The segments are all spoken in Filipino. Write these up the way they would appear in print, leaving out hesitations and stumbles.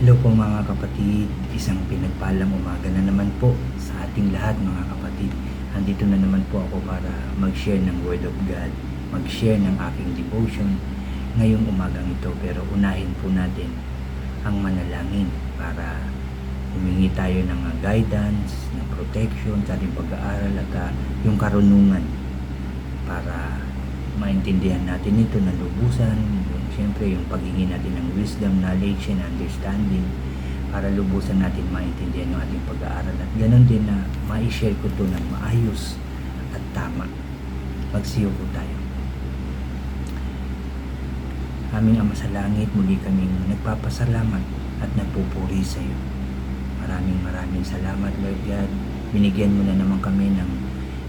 Hello po mga kapatid, isang pinagpalang umaga na naman po sa ating lahat mga kapatid. Andito na naman po ako para mag-share ng Word of God, mag-share ng aking devotion ngayong umagang ito. Pero unahin po natin ang manalangin para humingi tayo ng guidance, ng protection sa ating pag-aaral at yung karunungan para maintindihan natin ito na lubusan. Siyempre yung paghingi natin ng wisdom, knowledge, and understanding para lubusan natin maintindihan yung ating pag-aaral at ganoon din na ma-share ko ito ng maayos at tama. Magsiyo po tayo. Aming Ama sa Langit, muli kaming nagpapasalamat at nagpupuri sa iyo. Maraming salamat, Lord God. Binigyan mo na naman kami ng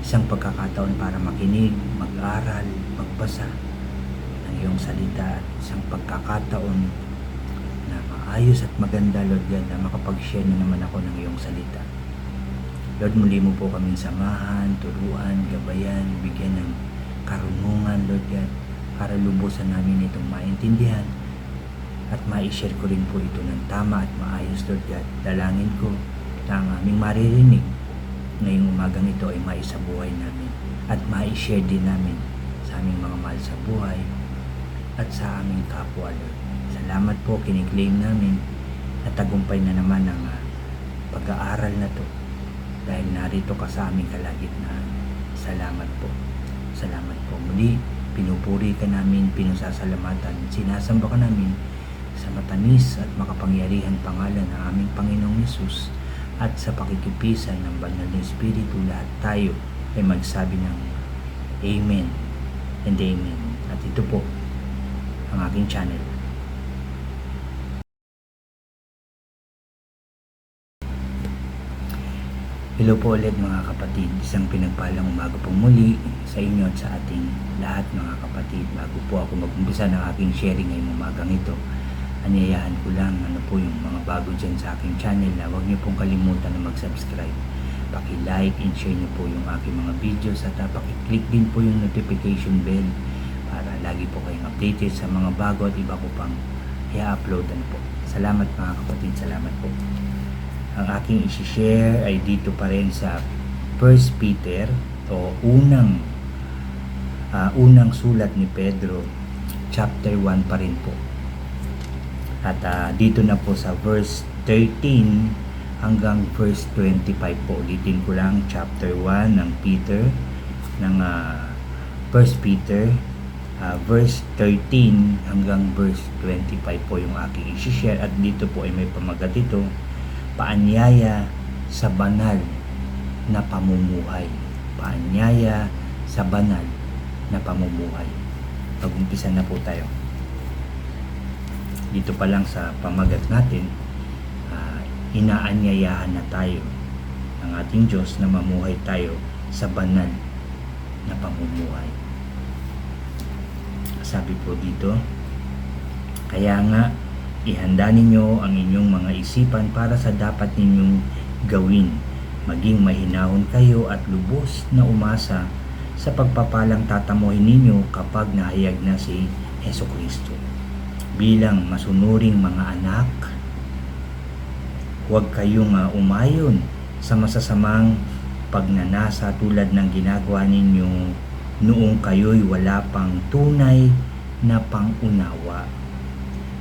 isang pagkakataon para makinig, mag-aral, magbasa ng iyong salita at isang pagkakataon na maayos at maganda, Lord God, na makapag-share na naman ako ng iyong salita. Lord, muli mo po kaming samahan, turuan, gabayan, bigyan ng karunungan, Lord God, para lubusan namin itong maintindihan at ma-share ko rin po ito ng tama at maayos, Lord God. Dalangin ko na ang aming maririnig ngayong umagang ito ay maisabuhay namin at ma-share din namin sa aming mga mahal sa buhay at sa aming kapwa, Lord. Salamat po, kiniklaim namin na tagumpay na naman ang pag-aaral na to dahil narito ka sa aming kalagitnaan. Salamat po. Salamat po. Muli, pinupuri ka namin, pinasasalamatan, sinasamba ka namin sa matamis at makapangyarihan pangalan ng aming Panginoong Hesus at sa pakikipisan ng banal na Espiritu. Lahat tayo ay magsabi ng Amen and Amen. At ito po ang aking channel. Hello po ulit mga kapatid, isang pinagpalang umaga pong muli sa inyo at sa ating lahat mga kapatid. Bago po ako mag-umpisa ng aking sharing ngayong umagang ito, anyayahan ko lang po yung mga bago dyan sa aking channel na huwag niyo pong kalimutan na mag-subscribe. Paki-like and share niyo po yung aking mga videos at paki-click din po yung notification bell para lagi po kayong updated sa mga bago at iba ko pang i-uploadan po. Salamat mga kapatid, salamat po. Ang aking isi-share ay dito pa rin sa 1 Peter o unang sulat ni Pedro, chapter 1 pa rin po. At dito na po sa verse 13 hanggang verse 25 po. Ulitin ko lang, chapter 1 ng Peter, ng 1 Peter, verse 13 hanggang verse 25 po yung aking isi-share. At dito po ay may pamagat ito, paanyaya sa banal na pamumuhay. Paanyaya sa banal na pamumuhay. Pag-umpisa na po tayo. Dito pa lang sa pamagat natin, inaanyayahan na tayo ng ating Diyos na mamuhay tayo sa banal na pamumuhay. Sabi po dito, kaya nga ihanda ninyo ang inyong mga isipan para sa dapat ninyong gawin. Maging mahinahon kayo at lubos na umasa sa pagpapalang tatamuhin ninyo kapag nahayag na si Hesukristo. Bilang masunuring mga anak, huwag kayong umayon sa masasamang pagnanasa tulad ng ginagawa ninyo noong kayo'y wala pang tunay na pangunawa.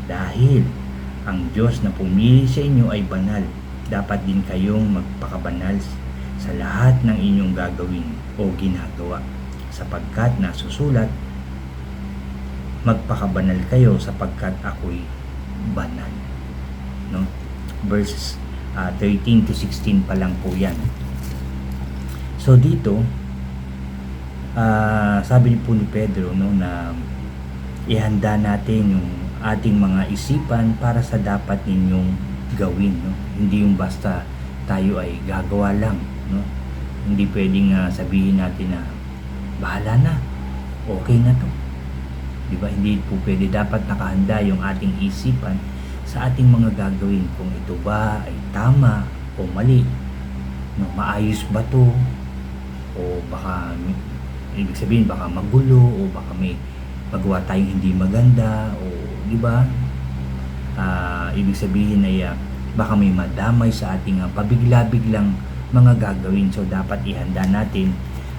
Dahil ang Diyos na pumili sa inyo ay banal, dapat din kayong magpakabanal sa lahat ng inyong gagawin o ginagawa, sapagkat nasusulat, magpakabanal kayo sapagkat ako'y banal. No? Verses 13 to 16 pa lang po yan. So dito, sabi po ni Pedro, no, na ihanda natin yung ating mga isipan para sa dapat ninyong gawin, no? Hindi yung basta tayo ay gagawa lang, no? Hindi pwedeng sabihin natin na bahala na, okay na to, diba? Hindi po pwede. Dapat nakahanda yung ating isipan sa ating mga gagawin, kung ito ba ay tama o mali, no? Maayos ba to, o baka ibig sabihin baka magulo, o baka may magawa tayong hindi maganda, o di ba? ibig sabihin ay baka may madamay sa ating pabigla-biglang mga gagawin. So dapat ihanda natin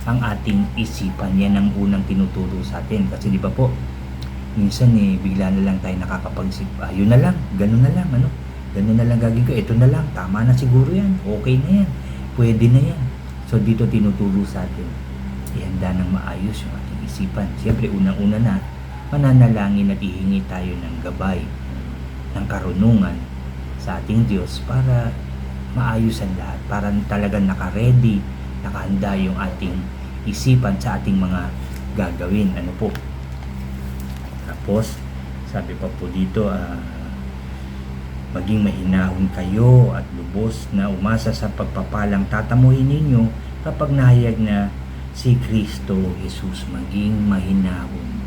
ang ating isipan. Yan ang unang tinuturo sa atin. Kasi di ba po, minsan bigla na lang tayo nakakapagsip, yun na lang, ganun na lang, ganun na lang gagawin ko, ito na lang, tama na siguro yan, okay na yan, pwede na yan. So dito tinuturo sa atin, ihanda ng maayos yung ating isipan. Siyempre unang-una na, mananalangin at ihingi tayo ng gabay, ng karunungan sa ating Diyos para maayos ang lahat, para talagang naka-ready, nakahanda yung ating isipan sa ating mga gagawin. Tapos sabi pa po dito, maging mahinahon kayo at lubos na umasa sa pagpapalang tatamuhin ninyo kapag nahayag na si Kristo Jesus. Maging mahinahon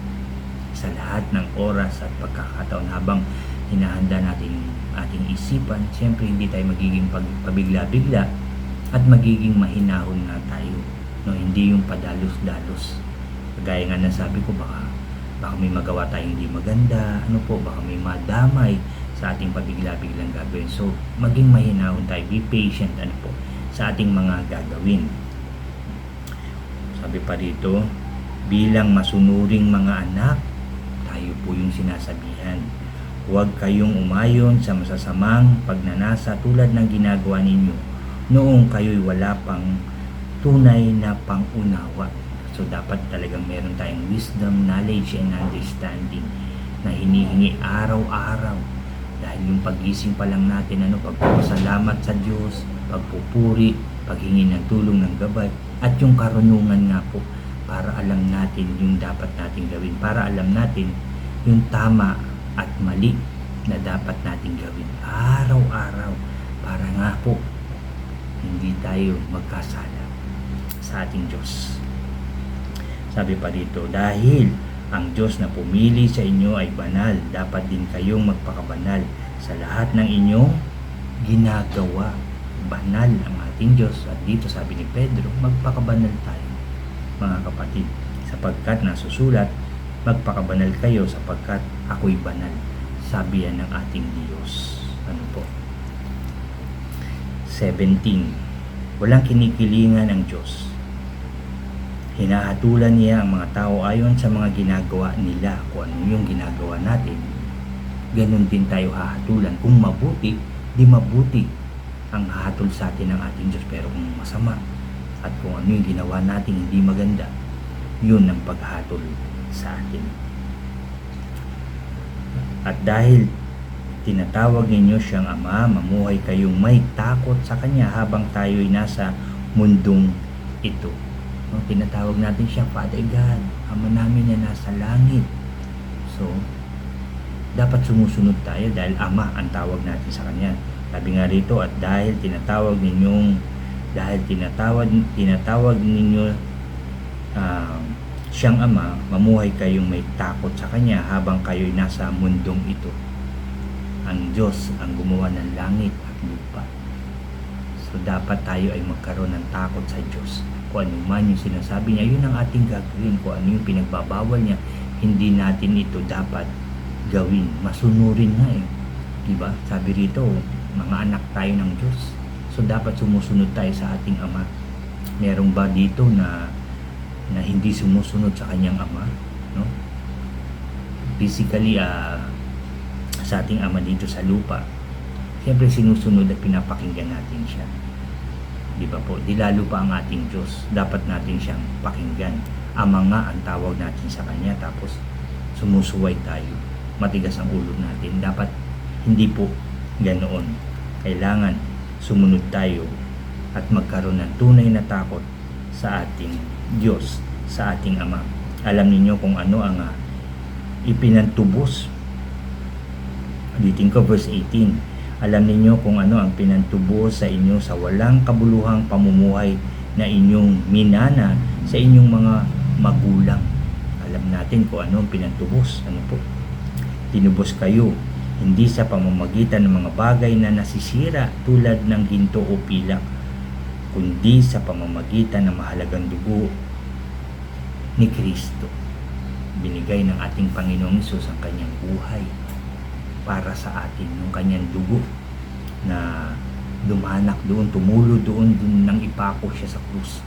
sa lahat ng oras at pagkakataon habang hinahanda natin yung ating isipan. Siyempre hindi tayo magiging pabigla-bigla at magiging mahinahon na tayo, hindi yung padalos-dalos. Kagaya nga na sabi ko, baka may magawa tayong hindi maganda, baka may madamay sa ating pabigla-biglang gagawin. So maging mahinahon tayo, be patient sa ating mga gagawin. Sabi pa rito, bilang masunuring mga anak, tayo po yung sinasabihan. Huwag kayong umayon sa masasamang pagnanasa tulad ng ginagawa ninyo noong kayo'y wala pang tunay na pangunawa. So dapat talagang meron tayong wisdom, knowledge, and understanding na hinihingi araw-araw. Dahil yung pagising pa lang natin, pagpapasalamat sa Diyos, pagpupuri, paghingi ng tulong ng gabay, at yung karunungan nga po para alam natin yung dapat nating gawin, para alam natin yung tama at mali na dapat nating gawin araw-araw, para nga po hindi tayo magkasala sa ating Diyos. Sabi pa dito, dahil ang Diyos na pumili sa inyo ay banal, dapat din kayong magpakabanal sa lahat ng inyong ginagawa. Banal ang ating Diyos, at dito sabi ni Pedro, magpakabanal tayo mga kapatid, sapagkat nasusulat, magpakabanal kayo sapagkat ako'y banal. Sabi yan ng ating Diyos. 17. Walang kinikilingan ang Diyos. Hinahatulan niya ang mga tao ayon sa mga ginagawa nila. Kung ano yung ginagawa natin, ganun din tayo hahatulan. Kung mabuti, di mabuti ang hahatol sa atin ng ating Diyos. Pero kung masama, at kung ano yung ginawa natin hindi maganda, yun ang paghatol sa atin. At dahil tinatawag ninyo siyang Ama, mamuhay kayong may takot sa Kanya habang tayo'y nasa mundong ito. Tinatawag natin siya Father God, Ama namin na nasa langit. So dapat sumusunod tayo dahil Ama ang tawag natin sa Kanya. Sabi nga rito, at dahil tinatawag ninyo siyang Ama, mamuhay kayong may takot sa Kanya habang kayo'y nasa mundong ito. Ang Diyos ang gumawa ng langit at lupa. So dapat tayo ay magkaroon ng takot sa Diyos. Kung ano man yung sinasabi niya, yun ang ating gagawin. Kung ano yung pinagbabawal niya, hindi natin ito dapat gawin. Masunurin nga diba? Sabi rito, mga anak tayo ng Diyos. So dapat sumusunod tayo sa ating Ama. Merong ba dito na hindi sumusunod sa kanyang Ama? Physically, sa ating Ama dito sa lupa, siyempre sinusunod at pinapakinggan natin siya. Di ba po? Di lalo pa ang ating Diyos. Dapat natin siyang pakinggan. Ama nga ang tawag natin sa Kanya, tapos sumusuway tayo. Matigas ang ulo natin. Dapat hindi po ganoon. Kailangan sumunod tayo at magkaroon ng tunay na takot sa ating Diyos, sa ating Ama. Alam niyo kung ano ang ipinantubos. Ulitin ko verse 18. Alam ninyo kung ano ang pinantubos sa inyo sa walang kabuluhang pamumuhay na inyong minana sa inyong mga magulang. Alam natin kung ano ang pinantubos. Tinubos kayo hindi sa pamamagitan ng mga bagay na nasisira tulad ng ginto o pilak, kundi sa pamamagitan ng mahalagang dugo ni Kristo. Binigay ng ating Panginoong Hesus ang kanyang buhay para sa atin, yung kanyang dugo na dumanak doon, tumulo doon nang ipako siya sa krus.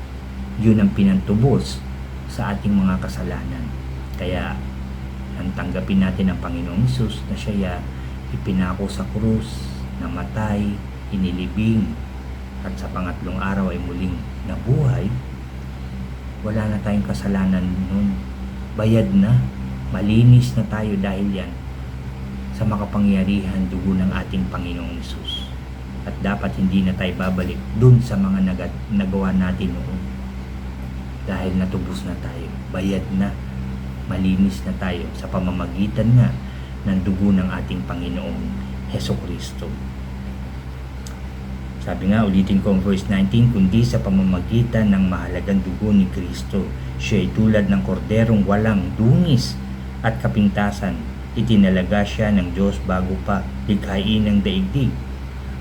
Yun ang pinantubos sa ating mga kasalanan. Kaya ang tanggapin natin ang Panginoong Hesus na siya ipinako sa krus, namatay, inilibing, at sa pangatlong araw ay muling nabuhay. Wala na tayong kasalanan noon. Bayad na, malinis na tayo dahil yan sa makapangyarihan dugo ng ating Panginoong Hesus. At dapat hindi na tayo babalik dun sa mga nagawa natin noon. Dahil natubos na tayo, bayad na, malinis na tayo sa pamamagitan nga ng dugo ng ating Panginoong Hesukristo. Sabi nga, ulitin ko ang verse 19, kundi sa pamamagitan ng mahalagang dugo ni Kristo, siya ay tulad ng korderong walang dungis at kapintasan. Itinalaga siya ng Diyos bago pa likhain ng daigdig.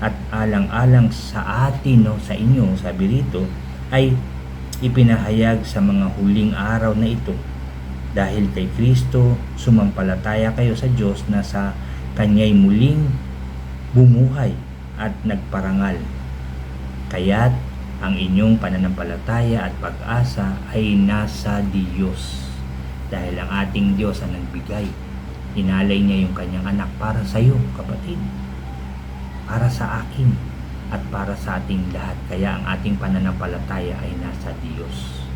At alang-alang sa atin, sa inyo, sabi rito, ay ipinahayag sa mga huling araw na ito. Dahil kay Kristo, sumampalataya kayo sa Diyos na sa Kanya'y muling bumuhay at nagparangal. Kaya't ang inyong pananampalataya at pag-asa ay nasa Diyos. Dahil ang ating Diyos ang nagbigay. Inalay niya yung kanyang anak para sa iyo, kapatid. Para sa akin at para sa ating lahat. Kaya ang ating pananampalataya ay nasa Diyos.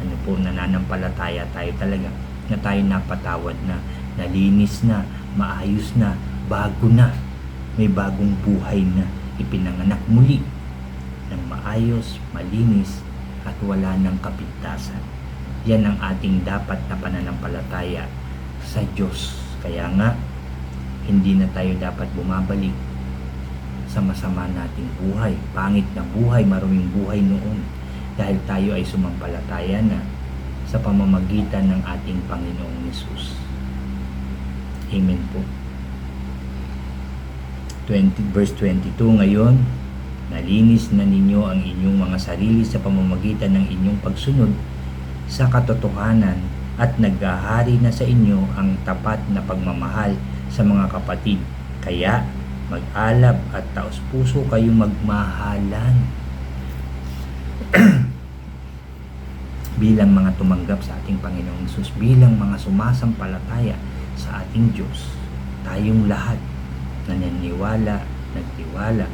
Ano po, nananampalataya tayo talaga na tayo napatawad na, nalinis na, maayos na, bago na. May bagong buhay na ipinanganak muli ng maayos, malinis at wala ng kapintasan. Yan ang ating dapat na pananampalataya sa Diyos. Kaya nga, hindi na tayo dapat bumabalik sa masama nating buhay. Pangit na buhay, maruming buhay noon. Dahil tayo ay sumampalataya na sa pamamagitan ng ating Panginoong Hesus. Amen po. Verse 22, ngayon, nalinis na ninyo ang inyong mga sarili sa pamamagitan ng inyong pagsunod sa katotohanan at naghahari na sa inyo ang tapat na pagmamahal sa mga kapatid. Kaya mag-alab at taos-puso kayong magmahalan bilang mga tumanggap sa ating Panginoong Hesus, bilang mga sumasampalataya sa ating Diyos. Tayong lahat naniniwala, nagtiwala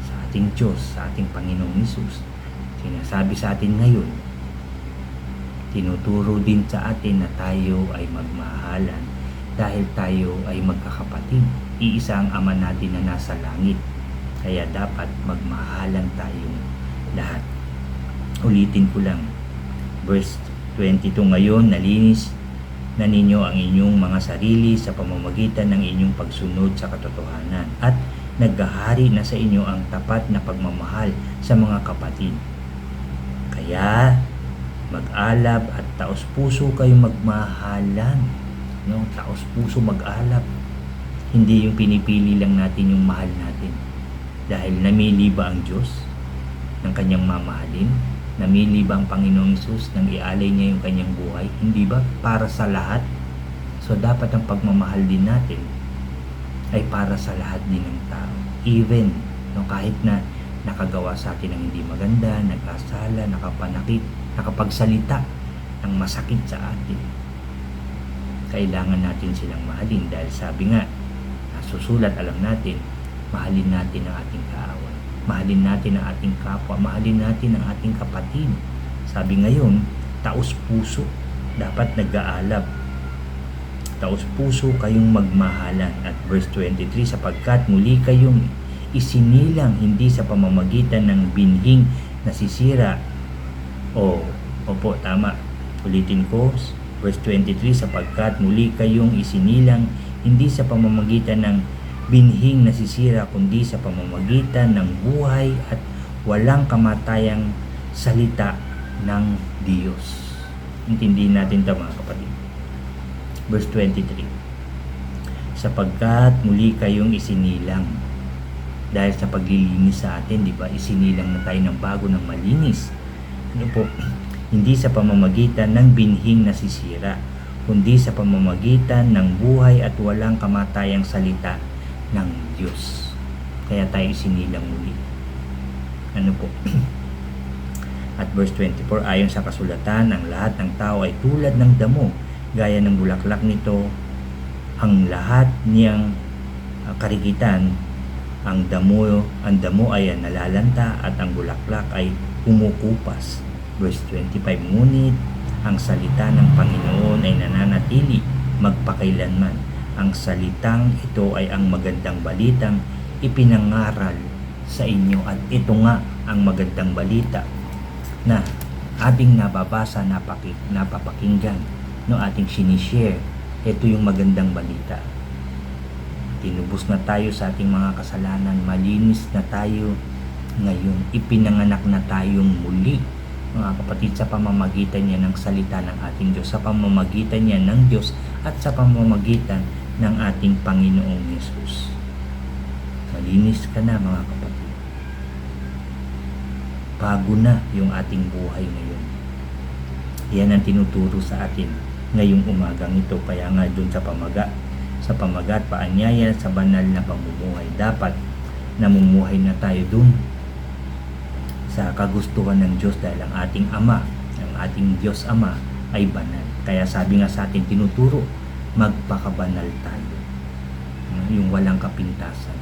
sa ating Diyos, sa ating Panginoong Hesus. Sinasabi sa atin ngayon, tinuturo din sa atin na tayo ay magmahalan dahil tayo ay magkakapatid. Iisa ang Ama natin na nasa langit. Kaya dapat magmahalan tayong lahat. Ulitin ko lang, verse 22, ngayon nalinis na ninyo ang inyong mga sarili sa pamamagitan ng inyong pagsunod sa katotohanan at naghahari na sa inyo ang tapat na pagmamahal sa mga kapatid. Kaya mag-alab at taos-puso kayong magmahalan. Taos-puso mag-alab. Hindi yung pinipili lang natin yung mahal natin. Dahil namili ba ang Diyos ng kanyang mamahalin? Namili ba ang Panginoong Hesus nang ialay niya yung kanyang buhay? Hindi ba? Para sa lahat? So dapat ang pagmamahal din natin ay para sa lahat din ng tao. Even kahit na nakagawa sa atin ng hindi maganda, nagkasala, nakapanakit, nakapagsalita ng masakit sa atin, kailangan natin silang mahalin. Dahil sabi nga, nasusulat, alam natin, mahalin natin ang ating kaaway. Mahalin natin ang ating kapwa, mahalin natin ang ating kapatid. Sabi ngayon, taos-puso, dapat nag-aalab. Taos-puso kayong magmahalan. At verse 23, sapagkat muli kayong isinilang hindi sa pamamagitan ng binhing nasisira. Opo, tama. Ulitin ko, verse 23, sapagkat muli kayong isinilang hindi sa pamamagitan ng binhing nasisira, kundi sa pamamagitan ng buhay at walang kamatayang salita ng Diyos. Intindihin natin ito, mga kapatid. Verse 23, sapagkat muli kayong isinilang. Dahil sa paglilinis sa atin, di ba, isinilang na tayo ng bago ng malinis. Hindi sa pamamagitan ng binhing nasisira, kundi sa pamamagitan ng buhay at walang kamatayang salita ng Diyos. Kaya tayo isinilang muli. Ano po? At verse 24, ayon sa kasulatan, ang lahat ng tao ay tulad ng damo, gaya ng bulaklak nito, ang lahat niyang karikitan, ang damo ay nalalanta at ang bulaklak ay kumukupas. Verse 25, ngunit ang salita ng Panginoon ay nananatili magpakailanman. Ang salitang ito ay ang magandang balitang ipinangaral sa inyo, at ito nga ang magandang balita na ating nababasa, napapakinggan, no, ating sinishare. Ito yung magandang balita. Tinubos na tayo sa ating mga kasalanan, malinis na tayo ngayon, ipinanganak na tayong muli, mga kapatid, sa pamamagitan niya ng salita ng ating Diyos, sa pamamagitan niya ng Diyos at sa pamamagitan ng ating Panginoong Yesus. Malinis ka na, mga kapatid. Bago na yung ating buhay ngayon. Yan ang tinuturo sa atin ngayong umagang ito. Kaya nga dun sa pamagat, paanyaya sa banal na pamumuhay. Dapat namumuhay na tayo dun sa kagustuhan ng Diyos, dahil ang ating Ama, ang ating Diyos Ama ay banal. Kaya sabi nga sa atin, tinuturo, magpakabanal tayo. Yung walang kapintasan.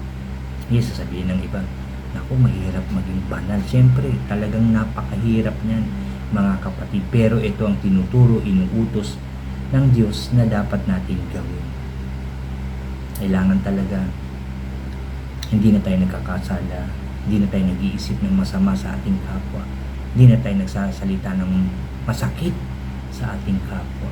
Yes, sasabihin ng iba, naku, mahirap maging banal. Siyempre, talagang napakahirap niyan, mga kapatid. Pero ito ang tinuturo, inuutos ng Diyos na dapat natin gawin. Kailangan talaga hindi na tayo nagkakasala, hindi na tayo nag-iisip ng masama sa ating kapwa, hindi na tayo nagsasalita ng masakit sa ating kapwa.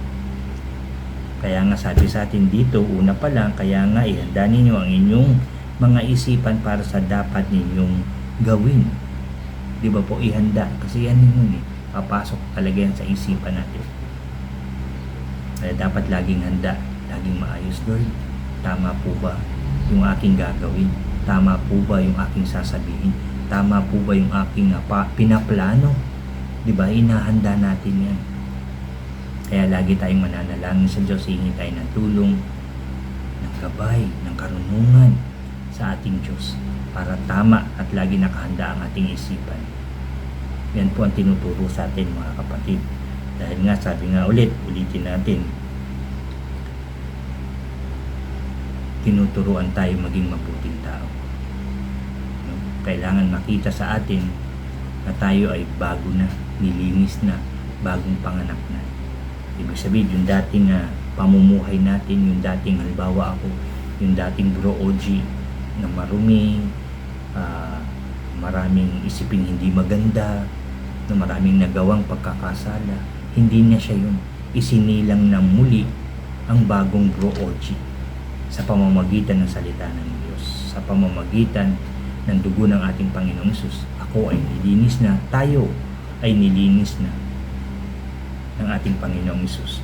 Kaya nga sabi sa atin dito, una pa lang, kaya nga ihanda ninyo ang inyong mga isipan para sa dapat ninyong gawin. Di ba po, ihanda? Kasi yan yun papasok talaga yan sa isipan natin. Kaya dapat laging handa, laging maayos. Lord, tama po ba yung aking gagawin? Tama po ba yung aking sasabihin? Tama po ba yung aking pinaplano? Diba? Inahanda natin yan. Kaya lagi tayong mananalangin sa Diyos, hihingi tayo ng tulong, ng gabay, ng karunungan sa ating Diyos para tama at lagi nakahanda ang ating isipan. Yan po ang tinuturo sa atin, mga kapatid. Dahil nga, sabi nga ulitin natin, tinuturuan tayo maging mabuting tao. Kailangan makita sa atin na tayo ay bago na, nilinis na, bagong panganak na. Ibig sabihin, yung dating pamumuhay natin, yung dating, halimbawa ako, yung dating bro OG na marumi, maraming isiping hindi maganda, na maraming nagawang pagkakasala, hindi na siya yun. Isinilang na muli ang bagong bro OG sa pamamagitan ng salita ng Diyos, sa pamamagitan ng dugo ng ating Panginoong Hesus. Ako ay nilinis na, tayo ay nilinis na ng ating Panginoong Hesus.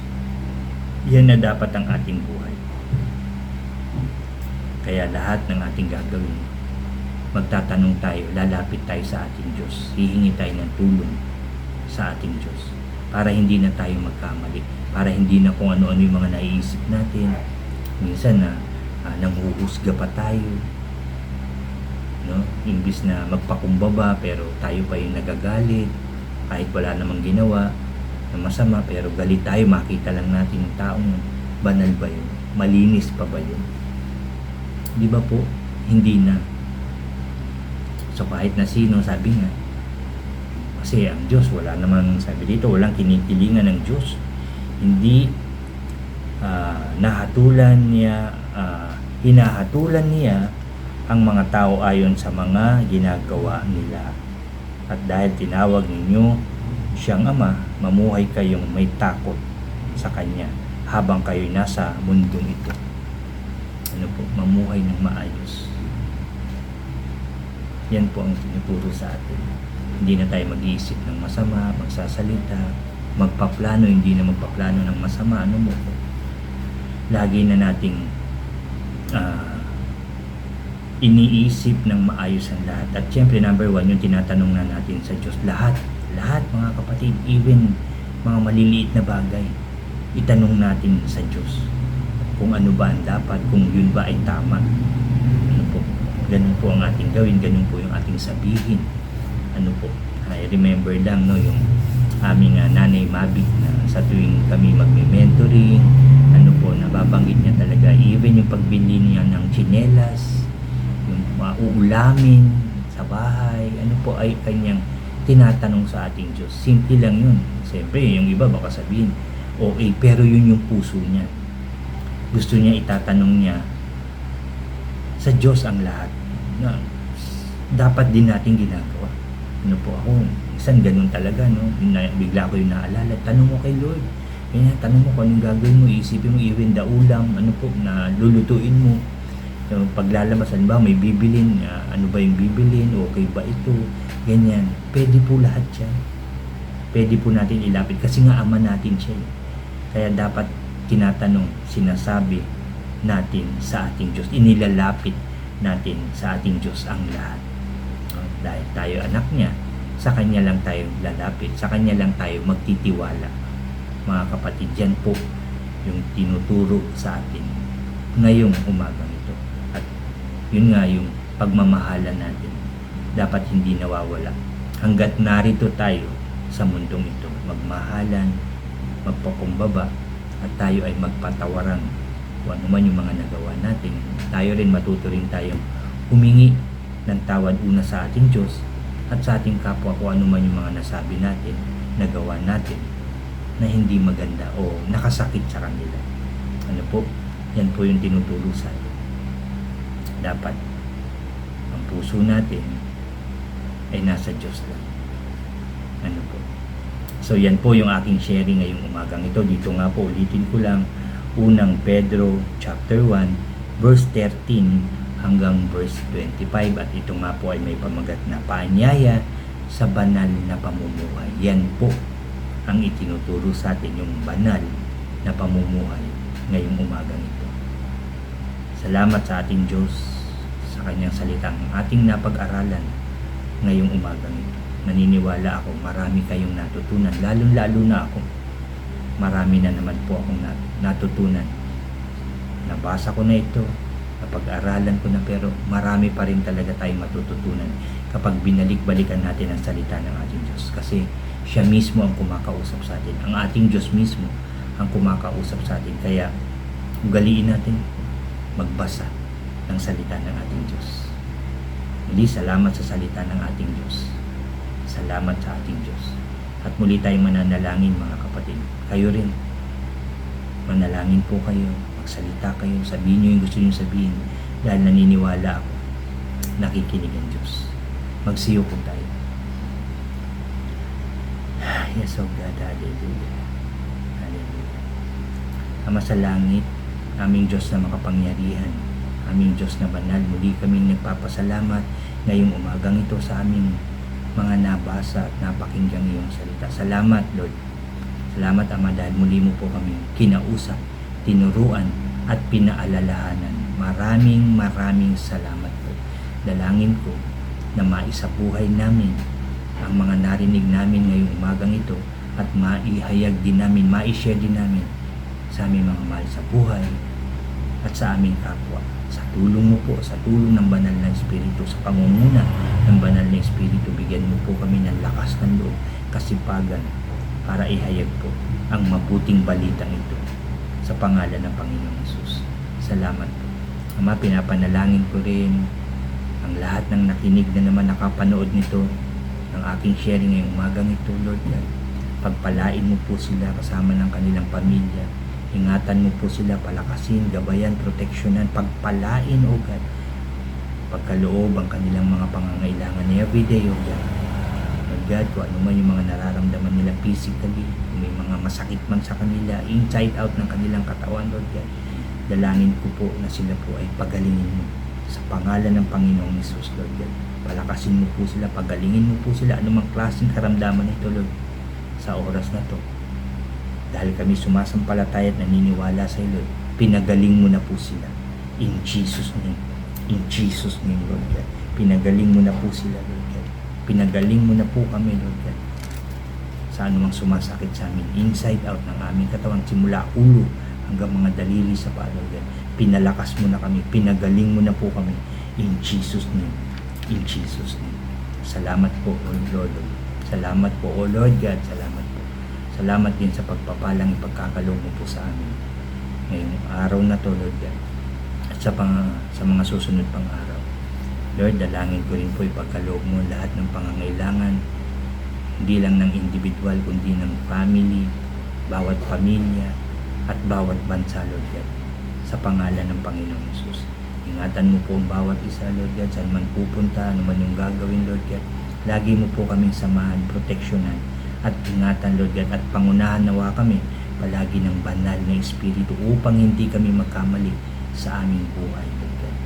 Yan na dapat ang ating buhay. Kaya lahat ng ating gagawin, magtatanong tayo, lalapit tayo sa ating Diyos, hihingi tayo ng tulong sa ating Diyos para hindi na tayo magkamali, para hindi na kung ano-ano yung mga naiisip natin. Minsan na nanghuhusga pa tayo, no? Imbis na magpakumbaba, pero tayo pa yung nagagalit kahit wala namang ginawa na masama, pero galit tayo, makita lang natin yung taong banal ba yun, malinis pa ba yun, di ba po? Hindi na. So kahit na sino, sabi nga, kasi ang Diyos, wala naman, sabi dito, walang kinitilingan ng Diyos. Hindi hinahatulan niya ang mga tao ayon sa mga ginagawa nila. At dahil tinawag ninyo siyang Ama, mamuhay kayong may takot sa Kanya habang kayo'y nasa mundong ito. Ano po? Mamuhay ng maayos. Yan po ang tinuturo sa atin. Hindi na tayo mag-iisip ng masama, magsasalita, magpaplano, hindi na magpaplano ng masama. Ano mo po? Lagi na nating iniisip ng maayos ang lahat. At syempre, number one, yung tinatanong na natin sa Diyos. Lahat, mga kapatid, even mga maliliit na bagay. itanong natin sa Diyos kung ano ba ang dapat, kung yun ba ay tama. Ano po, ganun po ang ating gawin, ganun po yung ating sabihin. Ano po, I remember lang no, yung aming nanay Mavic na sa tuwing kami magme-mentoring, ano po, nababanggit niya talaga, even yung pagbili niya ng tsinelas, yung uulamin sa bahay, ano po ay kanyang tinatanong sa ating Diyos. Simple lang yun. Siyempre, yung iba baka sabihin, okay, pero yun yung puso niya. Gusto niya itatanong niya sa Diyos ang lahat na dapat din natin ginagawa. Ano po, ako, isang ganun talaga, no? Bigla ko yung naalala, tanong mo kay Lord. Kaya tanong mo kung anong gagawin mo, isipin mo even the ulam, ano po, na lulutuin mo. So, paglalabas, ba may bibilin, ano ba yung bibilin, okay ba ito, ganyan. Pwede po lahat yan. Pwede po natin ilapit kasi nga ama natin siya. Kaya dapat tinatanong, sinasabi natin sa ating Diyos, inilalapit natin sa ating Diyos ang lahat. Dahil tayo anak niya, sa Kanya lang tayo lalapit, sa Kanya lang tayo magtitiwala. Mga kapatid, yan po yung tinuturo sa atin ngayong umagang ito. At yun nga yung pagmamahalan natin, dapat hindi nawawala. Hanggat narito tayo sa mundong ito, magmahalan, magpakumbaba, at tayo ay magpatawaran kung ano man yung mga nagawa natin. Tayo rin matuto rin tayong humingi ng tawad una sa ating Diyos at sa ating kapwa kung ano man yung mga nasabi natin, nagawa natin na hindi maganda o nakasakit sa kanila. Ano po? Yan po yung tinuturo sa atin. Dapat ang puso natin ay nasa Diyos lang. Ano po? So yan po yung aking sharing ngayong umagang ito. Dito nga po ulitin ko lang, unang Pedro chapter 1 verse 13 hanggang verse 25, at ito nga po ay may pamagat na paanyaya sa banal na pamumuhay. Yan po ang itinuturo sa atin, yung banal na pamumuhay ngayong umagang ito. Salamat sa ating Diyos sa Kanyang salitang ating napag-aralan ngayong umagang ito. Naniniwala ako marami kayong natutunan, lalong-lalo na ako. Marami na naman po akong natutunan. Nabasa ko na ito, napag-aralan ko na, pero marami pa rin talaga tayong matututunan kapag binalik-balikan natin ang salita ng ating Diyos. Kasi siya mismo ang kumakausap sa atin. Ang ating Diyos mismo ang kumakausap sa atin. Kaya ugaliin natin magbasa ng salita ng ating Diyos. Muli, salamat sa salita ng ating Diyos. Salamat sa ating Diyos. At muli tayong mananalangin, mga kapatid. Kayo rin. Manalangin po kayo. Magsalita kayo. Sabihin nyo yung gusto nyo sabihin. Dahil naniniwala ako. Nakikinig ang Diyos. Magsiyo po tayo. Yes, oh God. Hallelujah. Hallelujah. Ama sa langit, aming Diyos na makapangyarihan, aming Diyos na banal, muli kaming nagpapasalamat ngayong umagang ito sa aming mga nabasa at napakinggang iyong salita. Salamat, Lord. Salamat, Ama, dahil muli mo po kami kinausap, tinuruan at pinaalalahanan. Maraming salamat po. Dalangin ko na maisabuhay namin ang mga narinig namin ngayong umagang ito at maihayag din namin, maishare din namin sa aming mga mahal sa buhay at sa aming kapwa. Sa tulong mo po, sa tulong ng banal na Espiritu, sa pangunguna ng banal na Espiritu, bigyan mo po kami ng lakas ng loob, kasipagan para ihayag po ang mabuting balitang ito sa pangalan ng Panginoong Hesus. Salamat po. Ama, pinapanalangin ko rin ang lahat ng nakinig na naman nakapanood nito ng aking sharing ngayong umagang ito, Lord God. Pagpalain mo po sila kasama ng kanilang pamilya. Ingatan mo po sila, palakasin, gabayan, proteksyonan, pagpalain, O God. Pagkaloob ang kanilang mga pangangailangan everyday, O God. Lord God, kung ano man yung mga nararamdaman nila physically, kung may mga masakit man sa kanila, inside out ng kanilang katawan, Lord God, dalangin ko po na sila po ay pagalingin mo sa pangalan ng Panginoong Hesus, Lord God. Palakasin mo po sila, pagalingin mo po sila, anumang klaseng karamdaman ito, Lord, sa oras na to. Dahil kami sumasampalataya at naniniwala sa iyo, Lord, pinagaling mo na po sila. In Jesus' name. In Jesus' name, Lord God. Pinagaling mo na po sila, Lord God. Pinagaling mo na po kami, Lord God. sa anumang sumasakit sa amin, inside out ng aming katawan, simula ulo hanggang mga daliri sa paa, Lord God. Pinalakas mo na kami, pinagaling mo na po kami, in Jesus name, in Jesus name. Salamat po, O Lord. Salamat po, O Lord God, salamat po. Salamat din sa pagpapalang ipagkakaloob mo po sa amin ngayong araw na to, Lord God, at sa mga susunod pang araw. Lord, dalangin ko rin po ipagkaloob mo lahat ng pangangailangan, hindi lang ng individual, kundi ng family, bawat pamilya, at bawat bansa, Lord God, sa pangalan ng Panginoong Hesus. Ingatan mo po ang bawat isa, Lord God, saan man pupunta, ano man yung gagawin, Lord God. Lagi mo po kaming samahan, proteksyonan, at ingatan, Lord God, at pangunahan nawa kami palagi ng banal na Espiritu upang hindi kami magkamali sa aming buhay, Lord God.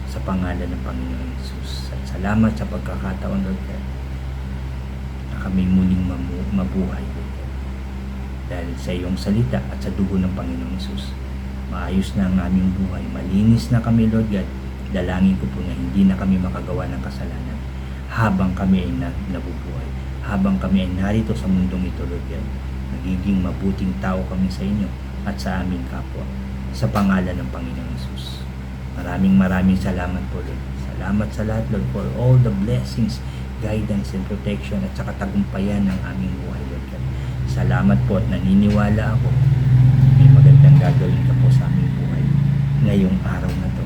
Sa pangalan ng Panginoong Hesus. At salamat sa pagkakataon, Lord God, na kami muling mabuhay, Lord God. Dahil sa iyong salita at sa dugo ng Panginoong Hesus, maayos na ang aming buhay. Malinis na kami, Lord God. Dalangin ko po na hindi na kami makagawa ng kasalanan habang kami ay nabubuhay. Habang kami ay narito sa mundong ito, Lord God. Nagiging mabuting tao kami sa inyo at sa aming kapwa. Sa pangalan ng Panginoong Hesus. Maraming salamat po, Lord. Salamat sa lahat, Lord, for all the blessings, guidance, and protection at sa katagumpayan ng aming buhay, Lord God. Salamat po at naniniwala ako may magandang gagawin ka po sa aming buhay ngayong araw na to.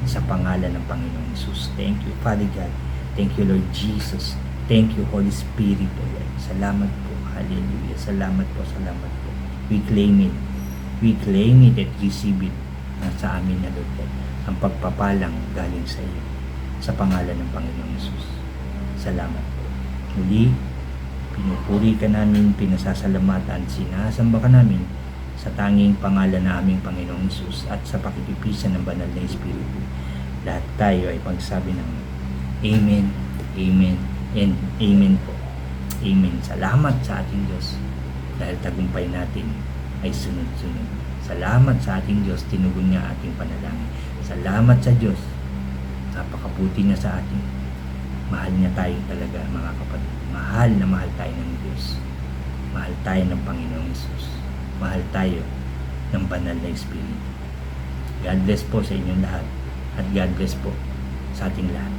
Sa pangalan ng Panginoong Hesus. Thank you, Father God. Thank you, Lord Jesus. Thank you, Holy Spirit, Lord. Salamat po. Hallelujah. Salamat po. We claim it. We claim it at receive it na sa amin na, Lord God. Ang pagpapalang galing sa iyo. Sa pangalan ng Panginoong Hesus. Salamat po. Muli, pinupuri ka namin, pinasasalamatan, sinasamba ka namin sa tanging pangalan na aming Panginoong Hesus at sa pakikipisan ng banal na Espiritu. Lahat tayo ay pagsabi ng Amen, Amen, and Amen po. Amen. Salamat sa ating Diyos dahil tagumpay natin ay sunod-sunod. Salamat sa ating Diyos, tinugon niya ating panalangin. Salamat sa Diyos, napakabuti niya sa atin. Mahal niya tayo talaga, mga kapatid. Mahal na mahal tayo ng Diyos. Mahal tayo ng Panginoong Hesus. Mahal tayo ng banal na Espiritu. God bless po sa inyong lahat at God bless po sa ating lahat.